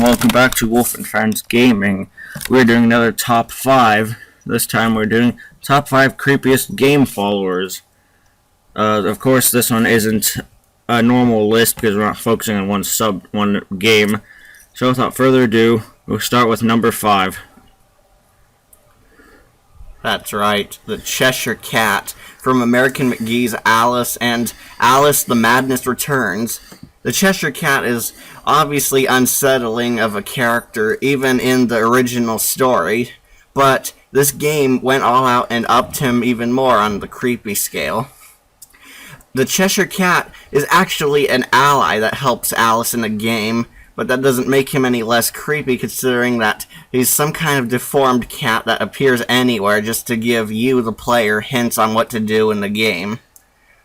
and welcome back to Wolf and Friends Gaming. We're doing another top 5. This time we're doing top 5 creepiest game followers. Of course, this one isn't a normal list because we're not focusing on one game. So without further ado, we'll start with number 5. That's right, the Cheshire Cat from American McGee's Alice and Alice the Madness Returns. The Cheshire Cat is obviously unsettling of a character, even in the original story, but this game went all out and upped him even more on the creepy scale. The Cheshire Cat is actually an ally that helps Alice in the game, but that doesn't make him any less creepy considering that he's some kind of deformed cat that appears anywhere just to give you, the player, hints on what to do in the game.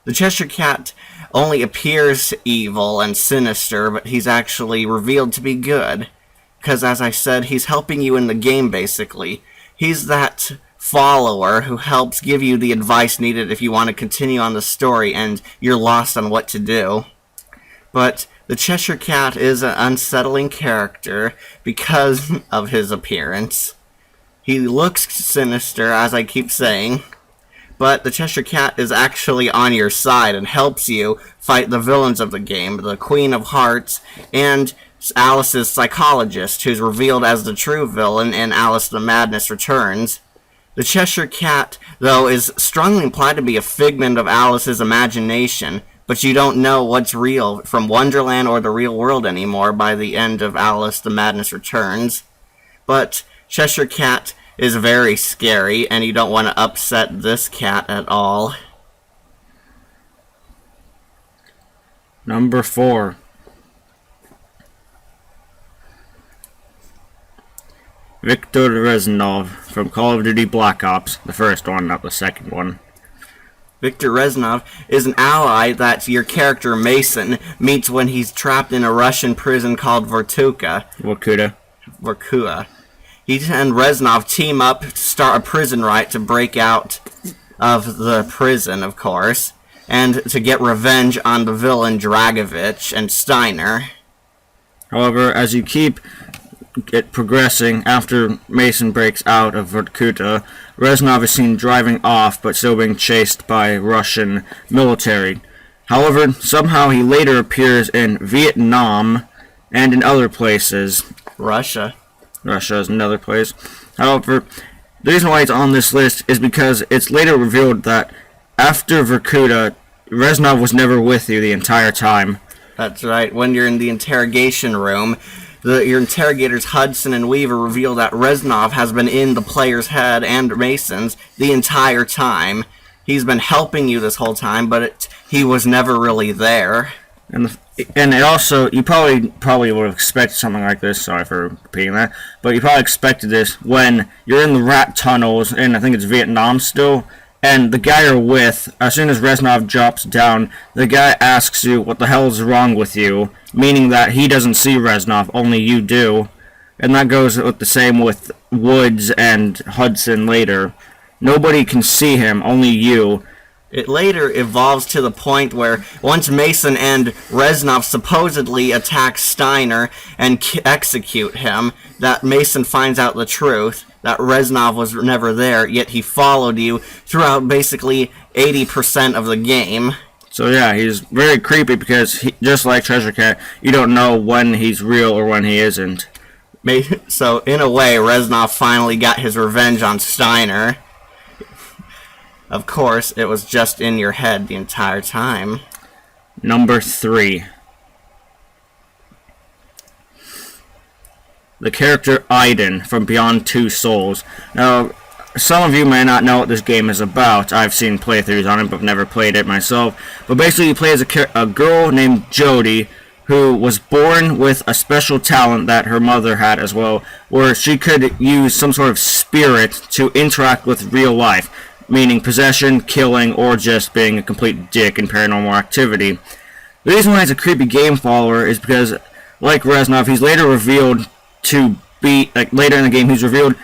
The Cheshire Cat only appears evil and sinister, but he's actually revealed to be good. Because, as I said, he's helping you in the game, basically. He's that follower who helps give you the advice needed if you want to continue on the story and you're lost on what to do. But the Cheshire Cat is an unsettling character because of his appearance. He looks sinister, as I keep saying, but the Cheshire Cat is actually on your side and helps you fight the villains of the game, the Queen of Hearts, and Alice's psychologist, who's revealed as the true villain in Alice the Madness Returns. The Cheshire Cat, though, is strongly implied to be a figment of Alice's imagination, but you don't know what's real from Wonderland or the real world anymore by the end of Alice the Madness Returns. But Cheshire Cat is very scary, and you don't want to upset this cat at all. Number 4. Viktor Reznov from Call of Duty Black Ops, the first one, not the second one. Viktor Reznov is an ally that your character Mason meets when he's trapped in a Russian prison called Vorkuta. He and Reznov team up to start a prison riot to break out of the prison, of course, and to get revenge on the villain Dragovich and Steiner. However, as you keep progressing after Mason breaks out of Vorkuta, Reznov is seen driving off but still being chased by Russian military. However, somehow he later appears in Vietnam and in other places. Russia is another place. However, the reason why it's on this list is because it's later revealed that after Vorkuta, Reznov was never with you the entire time. That's right. When you're in the interrogation room, your interrogators Hudson and Weaver reveal that Reznov has been in the player's head and Mason's the entire time. He's been helping you this whole time, but he was never really there. And it also, you probably would have expected something like this, sorry for repeating that, but you probably expected this when you're in the rat tunnels, and I think it's Vietnam still, and the guy you're with, as soon as Reznov drops down, the guy asks you what the hell is wrong with you, meaning that he doesn't see Reznov, only you do. And that goes with the same with Woods and Hudson later. Nobody can see him, only you. It later evolves to the point where once Mason and Reznov supposedly attack Steiner and execute him, that Mason finds out the truth, that Reznov was never there, yet he followed you throughout basically 80% of the game. So yeah, he's very creepy because, just like Cheshire Cat, you don't know when he's real or when he isn't. So in a way, Reznov finally got his revenge on Steiner. Of course, it was just in your head the entire time. Number 3. The character Aiden from Beyond Two Souls. Now, some of you may not know what this game is about. I've seen playthroughs on it, but never played it myself. But basically, you play as a girl named Jody, who was born with a special talent that her mother had as well, where she could use some sort of spirit to interact with real life, meaning possession, killing, or just being a complete dick in paranormal activity. The reason why he's a creepy game follower is because, like Reznov, he's later revealed to be, later in the game, he's revealed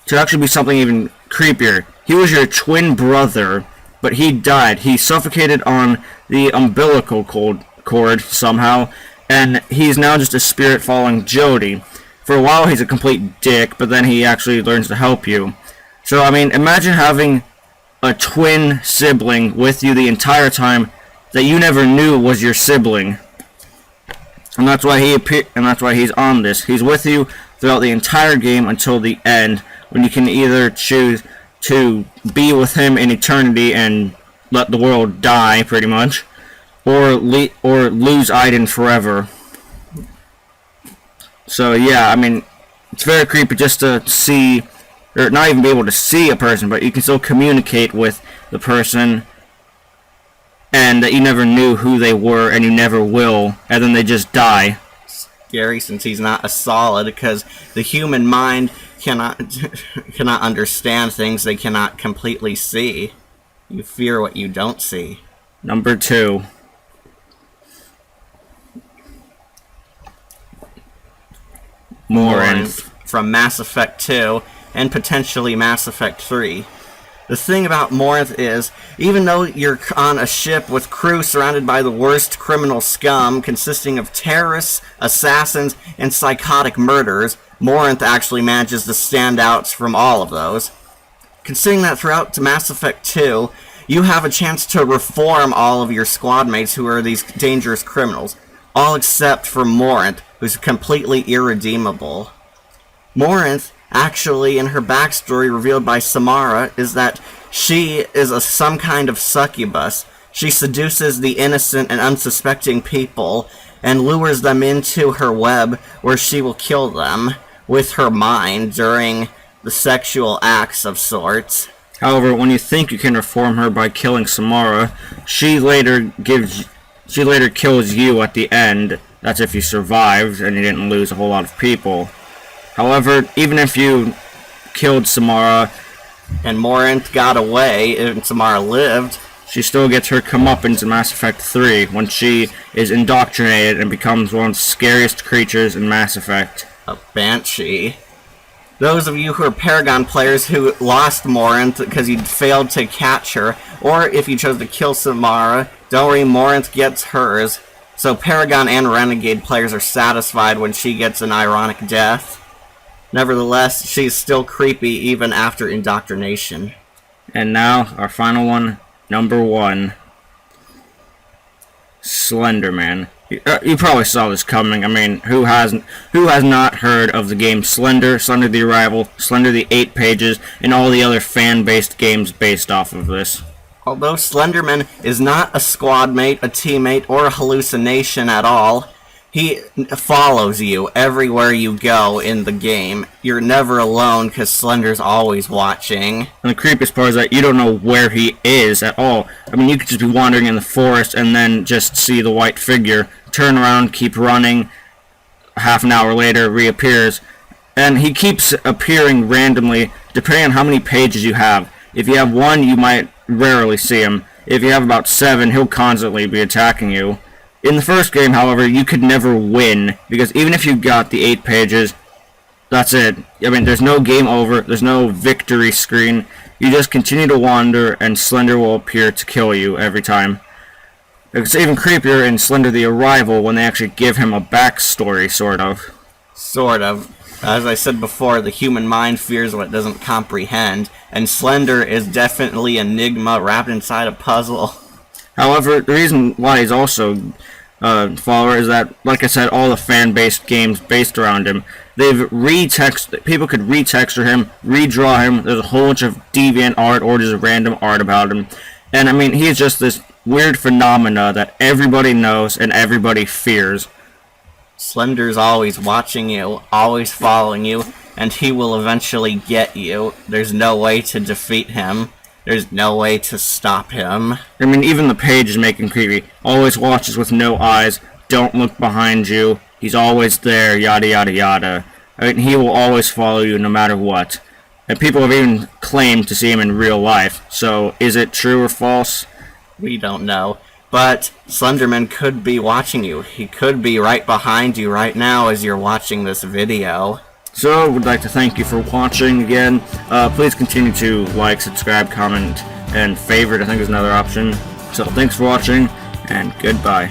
to actually be something even creepier. He was your twin brother, but he died. He suffocated on the umbilical cord somehow, and he's now just a spirit following Jody. for a while he's a complete dick, but then he actually learns to help you. So, I mean, imagine having a twin sibling with you the entire time that you never knew was your sibling. And that's why he's on this. He's with you throughout the entire game until the end, when you can either choose to be with him in eternity and let the world die, pretty much, or lose Aiden forever. So yeah, I mean, it's very creepy just to see, or not even be able to see a person, but you can still communicate with the person, and that you never knew who they were, and you never will, and then they just die. Scary, since he's not a solid, because the human mind cannot understand things they cannot completely see. You fear what you don't see. Number 2. Morinth. From Mass Effect 2 and potentially Mass Effect 3. The thing about Morinth is, even though you're on a ship with crew surrounded by the worst criminal scum consisting of terrorists, assassins, and psychotic murderers, Morinth actually manages to stand out from all of those. Considering that throughout Mass Effect 2, you have a chance to reform all of your squad mates who are these dangerous criminals, all except for Morinth, who's completely irredeemable. Morinth, actually, in her backstory revealed by Samara, is that she is some kind of succubus. She seduces the innocent and unsuspecting people and lures them into her web, where she will kill them with her mind during the sexual acts of sorts. However, when you think you can reform her by killing Samara, she later kills you at the end. That's if you survived and you didn't lose a whole lot of people. However, even if you killed Samara and Morinth got away and Samara lived, she still gets her comeuppance in Mass Effect 3 when she is indoctrinated and becomes one of the scariest creatures in Mass Effect. A banshee. Those of you who are Paragon players who lost Morinth because you failed to catch her, or if you chose to kill Samara, don't worry, Morinth gets hers. So Paragon and Renegade players are satisfied when she gets an ironic death. Nevertheless, she's still creepy even after indoctrination. And now, our final one, number 1. Slender Man. You probably saw this coming. I mean, who has not heard of the game Slender, Slender the Arrival, Slender the 8 Pages, and all the other fan-based games based off of this? Although Slenderman is not a squad mate, a teammate, or a hallucination at all, he follows you everywhere you go in the game. You're never alone because Slender's always watching. And the creepiest part is that you don't know where he is at all. I mean, you could just be wandering in the forest and then just see the white figure, turn around, keep running, half an hour later reappears, and he keeps appearing randomly depending on how many pages you have. If you have 1, you might rarely see him. If you have about 7, he'll constantly be attacking you. In the first game, however, you could never win, because even if you got the 8 pages, that's it. I mean, there's no game over, there's no victory screen. You just continue to wander, and Slender will appear to kill you every time. It's even creepier in Slender the Arrival when they actually give him a backstory, sort of. Sort of. As I said before, the human mind fears what it doesn't comprehend, and Slender is definitely an enigma wrapped inside a puzzle. However, the reason why he's also a follower is that, like I said, all the fan-based games based around him, people could retexture him, redraw him, there's a whole bunch of deviant art or just random art about him, and I mean, he's just this weird phenomena that everybody knows and everybody fears. Slender's always watching you, always following you, and he will eventually get you. There's no way to defeat him. There's no way to stop him. I mean, even the page is making creepy. Always watches with no eyes, don't look behind you, he's always there, yada yada yada. I mean, he will always follow you no matter what. And people have even claimed to see him in real life, so is it true or false? We don't know. But Slenderman could be watching you. He could be right behind you right now as you're watching this video. So, would like to thank you for watching again. Please continue to like, subscribe, comment, and favorite, I think is another option. So, thanks for watching, and goodbye.